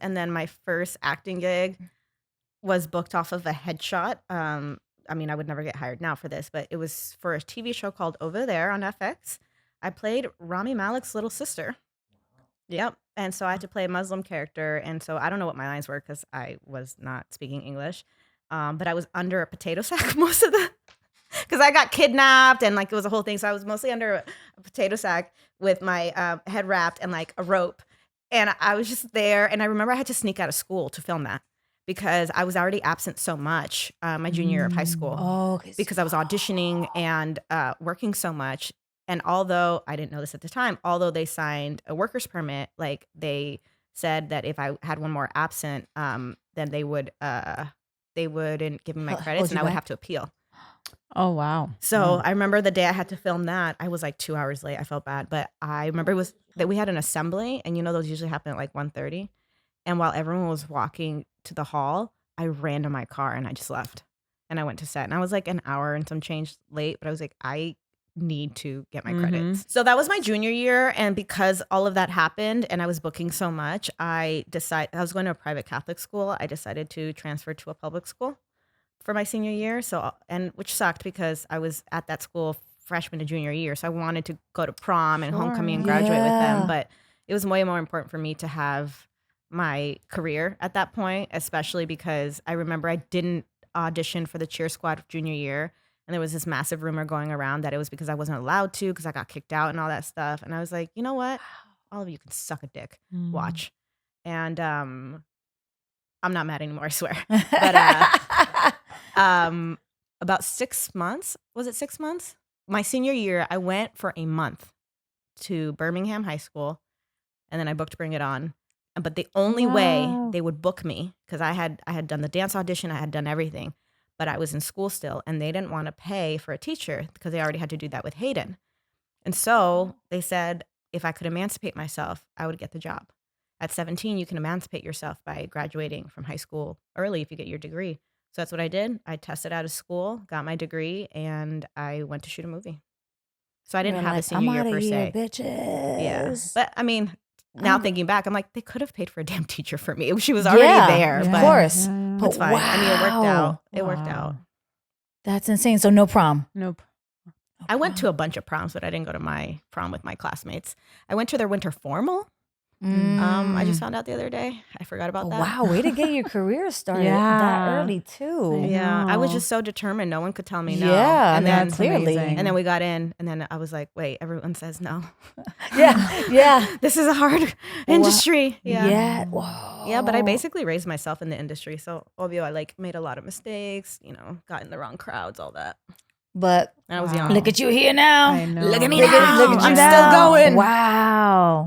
And then my first acting gig was booked off of a headshot. I mean, I would never get hired now for this, but it was for a TV show called Over There on FX. I played Rami Malek's little sister. Yep. And so I had to play a Muslim character. And so I don't know what my lines were because I was not speaking English. But I was under a potato sack most of the, because I got kidnapped and like it was a whole thing. So I was mostly under a potato sack with my head wrapped and like a rope. And I was just there. And I remember I had to sneak out of school to film that because I was already absent so much my junior year of high school because I was auditioning and working so much. And although I didn't know this at the time, although they signed a worker's permit, like they said that if I had one more absent, then they wouldn't give me my credits and I would have to appeal. Oh, wow. So I remember the day I had to film that, I was like 2 hours late. I felt bad, but I remember it was that we had an assembly and those usually happen at like 1:30. And while everyone was walking to the hall, I ran to my car and I just left and I went to set and I was like an hour and some change late, but I was like, I need to get my credits. So that was my junior year. And because all of that happened and I was booking so much, I was going to a private Catholic school. I decided to transfer to a public school for my senior year. Which sucked because I was at that school freshman to junior year. So I wanted to go to prom and homecoming and graduate with them. But it was way more important for me to have my career at that point, especially because I remember I didn't audition for the cheer squad junior year. And there was this massive rumor going around that it was because I wasn't allowed to because I got kicked out and all that stuff. And I was like, you know what? All of you can suck a dick. Watch. And I'm not mad anymore, I swear. But about 6 months, was it 6 months? My senior year, I went for a month to Birmingham High School. And then I booked Bring It On. But the only way they would book me, because I had done the dance audition, I had done everything. But I was in school still, and they didn't want to pay for a teacher because they already had to do that with Hayden. And so they said if I could emancipate myself, I would get the job. At 17, you can emancipate yourself by graduating from high school early if you get your degree. So that's what I did. I tested out of school, got my degree, and I went to shoot a movie. So I didn't have a senior year per se. Bitches. Yeah. But I mean, now thinking back, I'm like, they could have paid for a damn teacher for me. She was already there. Of but course. It's fine. I mean, it worked out. It worked out. That's insane. So no prom. Nope. I went to a bunch of proms, but I didn't go to my prom with my classmates. I went to their winter formal. I just found out the other day. I forgot about that. Wow, way to get your career started that early too. Yeah, I was just so determined. No one could tell me no. Yeah, and then clearly. And then we got in, and then I was like, wait, everyone says no. Yeah. This is a hard industry. Yeah. Whoa. Yeah, but I basically raised myself in the industry. So, obvio, I like made a lot of mistakes, got in the wrong crowds, all that. But I was young. Look at you here now. I know. Look at me now. I'm still going. Wow.